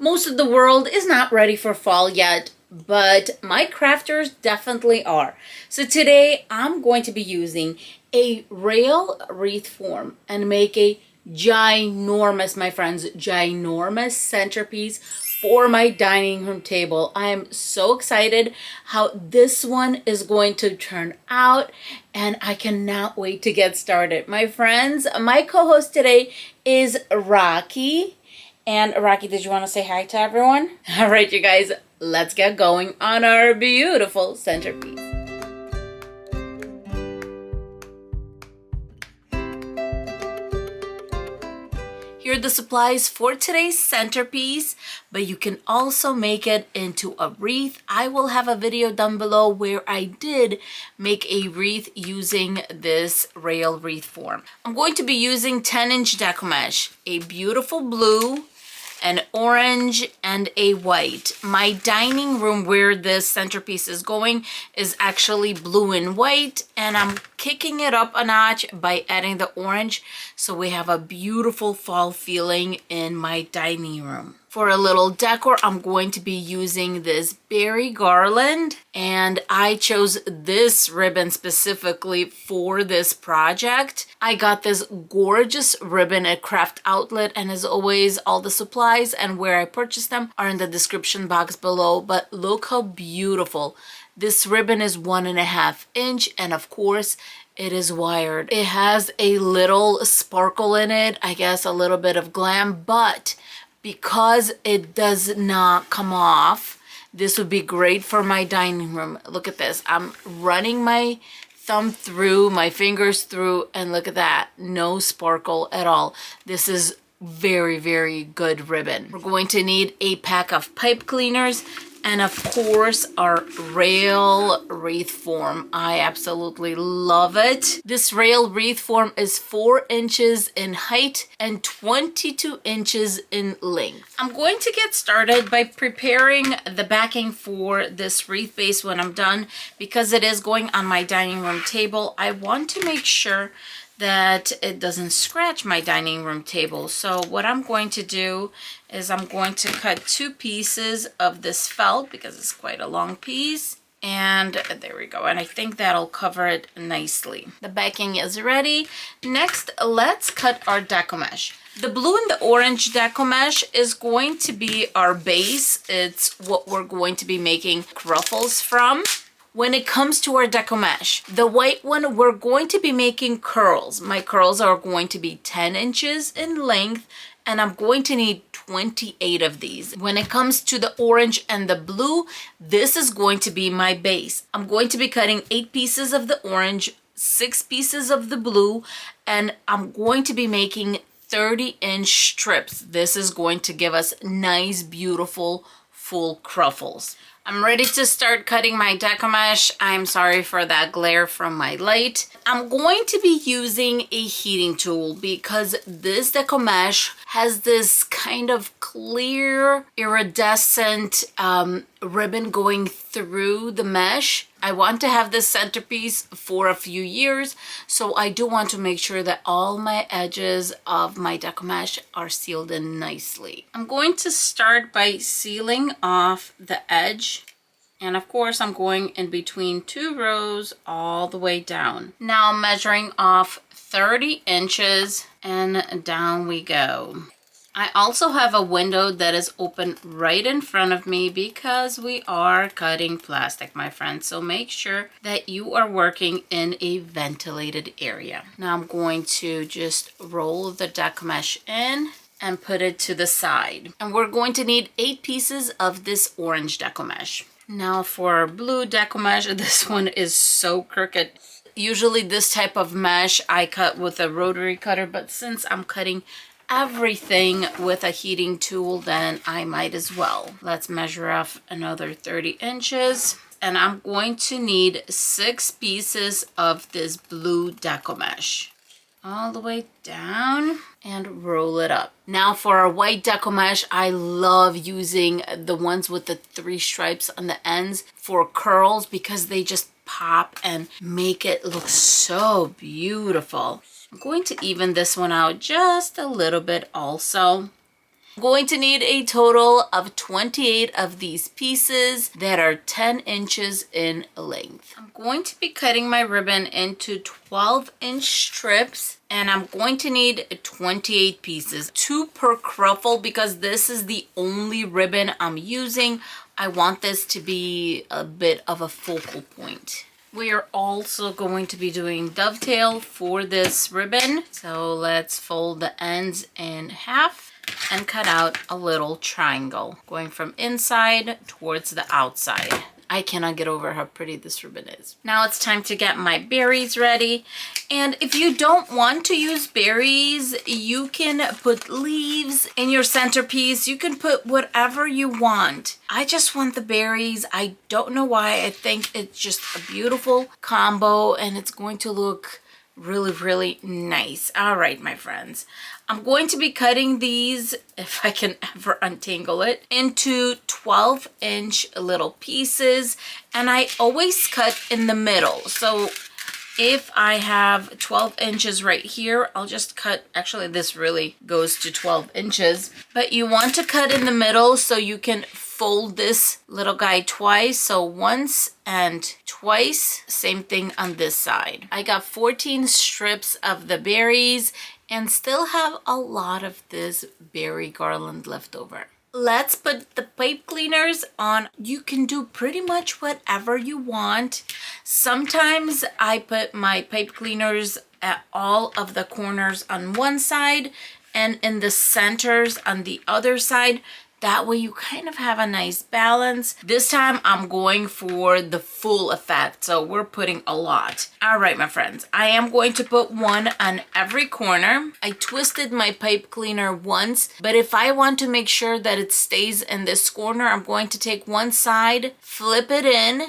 Most of the world is not ready for fall yet, but my crafters definitely are. So today I'm going to be using a rail wreath form and make a ginormous, my friends, ginormous centerpiece for my dining room table. I am so excited how this one is going to turn out, and I cannot wait to get started. My friends, my co-host today is Rocky. And Rocky, did you want to say hi to everyone? All right, you guys, let's get going on our beautiful centerpiece. Here are the supplies for today's centerpiece, but you can also make it into a wreath. I will have a video down below where I did make a wreath using this rail wreath form. I'm going to be using 10-inch Deco mesh, a beautiful blue, an orange, and a white. My dining room where this centerpiece is going is actually blue and white, and I'm kicking it up a notch by adding the orange so we have a beautiful fall feeling in my dining room. For a little decor, I'm going to be using this berry garland, and I chose this ribbon specifically for this project. I got this gorgeous ribbon at Craft Outlet, and as always, all the supplies and where I purchased them are in the description box below. But look how beautiful. This ribbon is 1.5 inch, and of course, it is wired. It has a little sparkle in it, I guess a little bit of glam, but because it does not come off, this would be great for my dining room. Look at this. I'm running my thumb through, my fingers through, and look at that. No sparkle at all. This is very, very good ribbon. We're going to need a pack of pipe cleaners and of course our rail wreath form. I absolutely love it. This rail wreath form is 4 inches in height and 22 inches in length. I'm going to get started by preparing the backing for this wreath base when I'm done. Because it is going on my dining room table, I want to make sure that it doesn't scratch my dining room table. So what I'm going to do is I'm going to cut 2 pieces of this felt because it's quite a long piece. And there we go. And I think that'll cover it nicely. The backing is ready. Next, let's cut our Deco mesh. The blue and the orange Deco mesh is going to be our base. It's what we're going to be making cruffles from. When it comes to our Deco mesh, the white one, we're going to be making curls. My curls are going to be 10 inches in length, and I'm going to need 28 of these. When it comes to the orange and the blue, this is going to be my base. I'm going to be cutting 8 pieces of the orange, 6 pieces of the blue, and I'm going to be making 30-inch strips. This is going to give us nice, beautiful, full cruffles. I'm ready to start cutting my Deco mesh. I'm sorry for that glare from my light. I'm going to be using a heating tool because this Deco mesh has this kind of clear iridescent ribbon going through the mesh. I want to have this centerpiece for a few years, so I do want to make sure that all my edges of my Deco mesh are sealed in nicely. I'm going to start by sealing off the edge, and of course I'm going in between 2 rows all the way down. Now I'm measuring off 30 inches and down we go. I also have a window that is open right in front of me because we are cutting plastic, my friends. So make sure that you are working in a ventilated area. Now I'm going to just roll the Deco mesh in and put it to the side. And we're going to need 8 pieces of this orange Deco mesh. Now for our blue Deco mesh, this one is so crooked. Usually this type of mesh I cut with a rotary cutter, but since I'm cutting everything with a heating tool, then I might as well. Let's measure off another 30 inches, and I'm going to need 6 pieces of this blue Deco mesh all the way down and roll it up. Now for our white Deco mesh, I love using the ones with the 3 stripes on the ends for curls because they just pop and make it look so beautiful. I'm going to even this one out just a little bit also. I'm going to need a total of 28 of these pieces that are 10 inches in length. I'm going to be cutting my ribbon into 12-inch strips, and I'm going to need 28 pieces, 2 per cruffle, because this is the only ribbon I'm using. I want this to be a bit of a focal point. We are also going to be doing dovetail for this ribbon. So let's fold the ends in half and cut out a little triangle going from inside towards the outside. I cannot get over how pretty this ribbon is. Now it's time to get my berries ready. And if you don't want to use berries, you can put leaves in your centerpiece. You can put whatever you want. I just want the berries. I don't know why. I think it's just a beautiful combo and it's going to look really, really nice. All right, my friends. I'm going to be cutting these, if I can ever untangle it, into 12-inch little pieces. And I always cut in the middle. So if I have 12 inches right here, I'll just cut, actually this really goes to 12 inches. But you want to cut in the middle so you can fold this little guy twice. So once and twice, same thing on this side. I got 14 strips of the berries and still have a lot of this berry garland left over. Let's put the pipe cleaners on. You can do pretty much whatever you want. Sometimes I put my pipe cleaners at all of the corners on one side and in the centers on the other side. That way you kind of have a nice balance. This time I'm going for the full effect, so we're putting a lot. All right, my friends, I am going to put one on every corner. I twisted my pipe cleaner once, but if I want to make sure that it stays in this corner, I'm going to take one side, flip it in,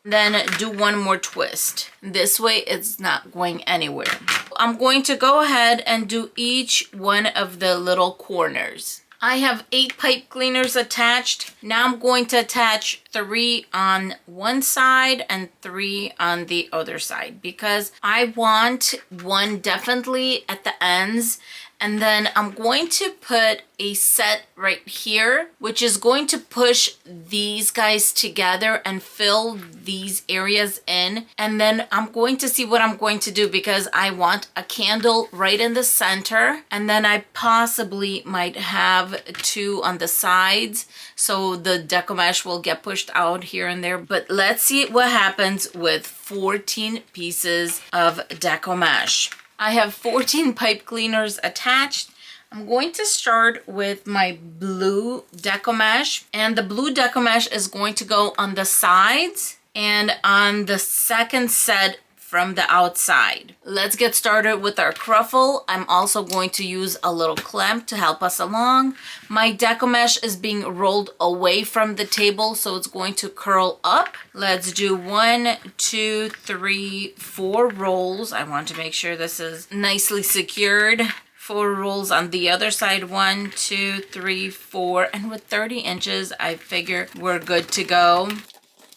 then do one more twist. This way it's not going anywhere. I'm going to go ahead and do each one of the little corners. I have 8 pipe cleaners attached. Now I'm going to attach 3 on one side and 3 on the other side because I want one definitely at the ends. And then I'm going to put a set right here, which is going to push these guys together and fill these areas in. And then I'm going to see what I'm going to do because I want a candle right in the center. And then I possibly might have 2 on the sides. So the deco mesh will get pushed out here and there. But let's see what happens with 14 pieces of deco mesh. I have 14 pipe cleaners attached. I'm going to start with my blue deco mesh, and the blue deco mesh is going to go on the sides and on the second set from the outside. Let's get started with our cruffle. I'm also going to use a little clamp to help us along. My deco mesh is being rolled away from the table, so it's going to curl up. Let's do 1, 2, 3, 4 rolls. I want to make sure this is nicely secured. 4 rolls on the other side. 1, 2, 3, 4. And with 30 inches, I figure we're good to go.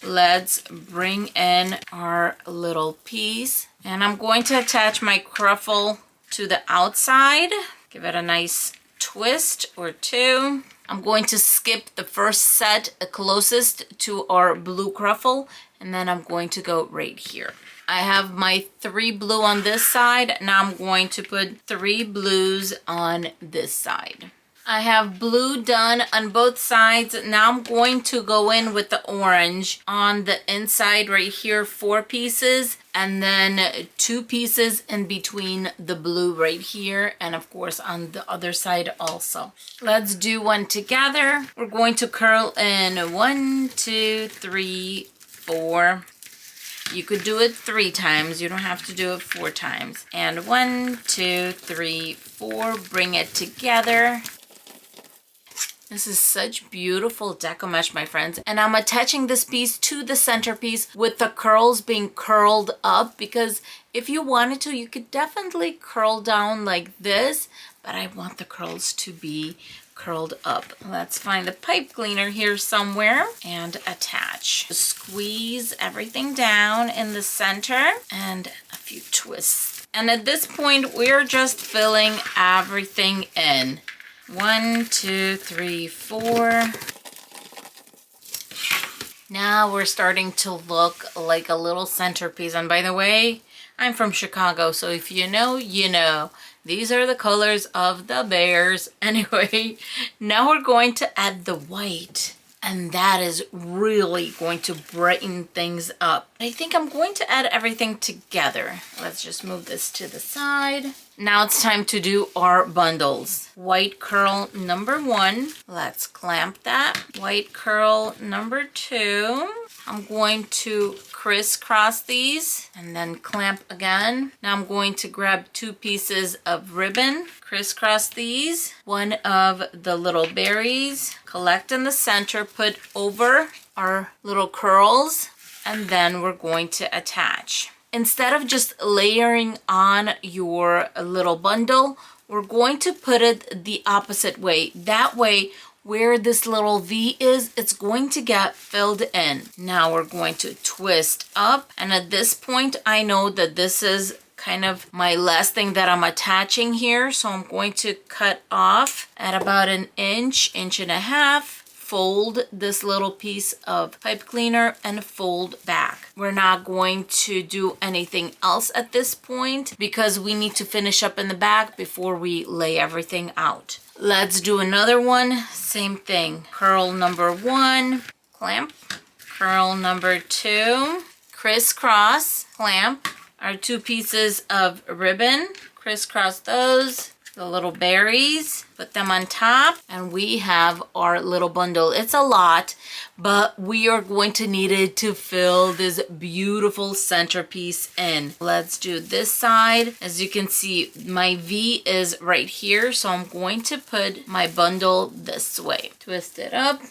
Let's bring in our little piece. And I'm going to attach my cruffle to the outside. Give it a nice twist or 2. I'm going to skip the first set closest to our blue cruffle. And then I'm going to go right here. I have my 3 blue on this side. Now I'm going to put 3 blues on this side. I have blue done on both sides. Now I'm going to go in with the orange on the inside right here, 4 pieces, and then 2 pieces in between the blue right here, and of course on the other side also. Let's do one together. We're going to curl in 1, 2, 3, 4. You could do it 3 times. You don't have to do it 4 times. And 1, 2, 3, 4. Bring it together. This is such beautiful deco mesh, my friends. And I'm attaching this piece to the centerpiece with the curls being curled up, because if you wanted to, you could definitely curl down like this, but I want the curls to be curled up. Let's find the pipe cleaner here somewhere and attach. Squeeze everything down in the center and a few twists. And at this point, we're just filling everything in. 1, 2, 3, 4. Now we're starting to look like a little centerpiece. And by the way, I'm from Chicago, so if you know, you know. These are the colors of the bears. Anyway, now we're going to add the white. And that is really going to brighten things up. I think I'm going to add everything together. Let's just move this to the side. Now it's time to do our bundles. White curl number 1. Let's clamp that. White curl number 2. I'm going to crisscross these and then clamp again. Now I'm going to grab 2 pieces of ribbon, crisscross these, one of the little berries, collect in the center, put over our little curls, and then we're going to attach. Instead of just layering on your little bundle, we're going to put it the opposite way. That way, where this little V is, it's going to get filled in. Now we're going to twist up. And at this point, I know that this is kind of my last thing that I'm attaching here. So I'm going to cut off at about an inch, inch and a half. Fold this little piece of pipe cleaner and fold back. We're not going to do anything else at this point because we need to finish up in the back before we lay everything out. Let's do another one. Same thing. Curl number 1, clamp. Curl number 2, crisscross, clamp. Our 2 pieces of ribbon, crisscross those. The little berries, put them on top, and we have our little bundle. It's a lot, but we are going to need it to fill this beautiful centerpiece in. Let's do this side. As you can see, my V is right here, so I'm going to put my bundle this way. Twist it up,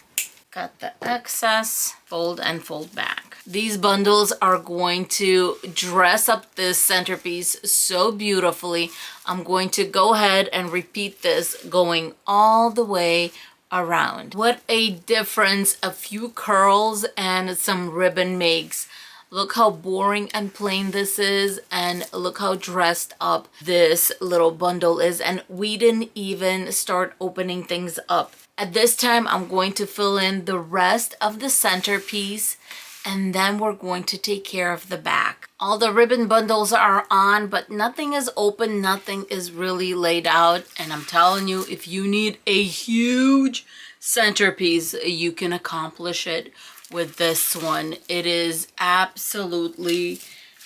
cut the excess, fold and fold back. These bundles are going to dress up this centerpiece so beautifully. I'm going to go ahead and repeat this going all the way around. What a difference a few curls and some ribbon makes. Look how boring and plain this is, and look how dressed up this little bundle is. And we didn't even start opening things up. At this time, I'm going to fill in the rest of the centerpiece, and then we're going to take care of the back. All the ribbon bundles are on, but nothing is open, nothing is really laid out. And I'm telling you, if you need a huge centerpiece, you can accomplish it with this one. It is absolutely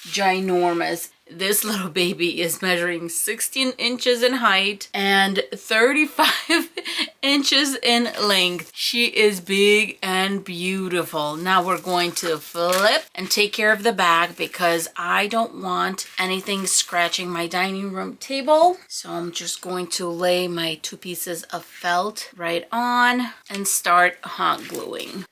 ginormous. This little baby is measuring 16 inches in height and 35 inches in length. She is big and beautiful. Now we're going to flip and take care of the back because I don't want anything scratching my dining room table. So I'm just going to lay my 2 pieces of felt right on and start hot gluing.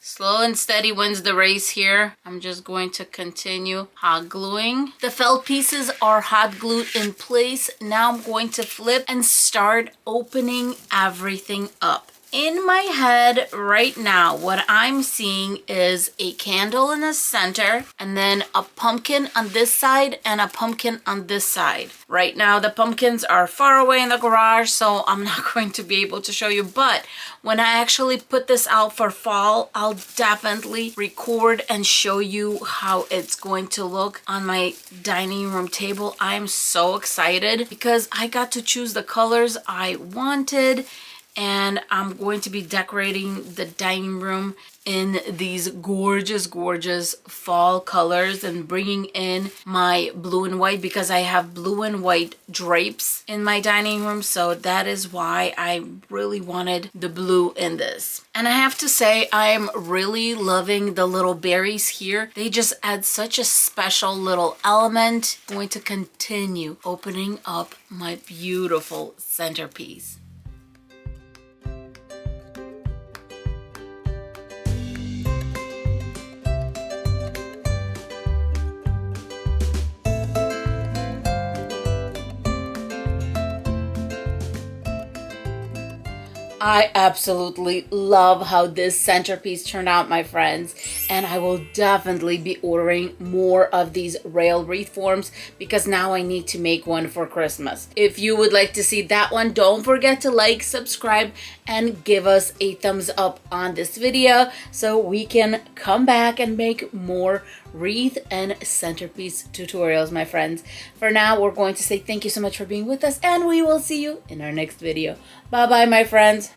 Slow and steady wins the race here. I'm just going to continue hot gluing. The felt pieces are hot glued in place. Now I'm going to flip and start opening everything up. In my head right now, what I'm seeing is a candle in the center and then a pumpkin on this side and a pumpkin on this side. Right now, the pumpkins are far away in the garage, so I'm not going to be able to show you. But when I actually put this out for fall, I'll definitely record and show you how it's going to look on my dining room table. I'm so excited because I got to choose the colors I wanted. And I'm going to be decorating the dining room in these gorgeous, gorgeous fall colors and bringing in my blue and white because I have blue and white drapes in my dining room. So that is why I really wanted the blue in this. And I have to say, I'm really loving the little berries here. They just add such a special little element. I'm going to continue opening up my beautiful centerpiece. I absolutely love how this centerpiece turned out, my friends, and I will definitely be ordering more of these rail wreath forms because now I need to make one for Christmas. If you would like to see that one, don't forget to like, subscribe, and give us a thumbs up on this video so we can come back and make more wreath and centerpiece tutorials, my friends. For now, we're going to say thank you so much for being with us, and we will see you in our next video. Bye bye, my friends.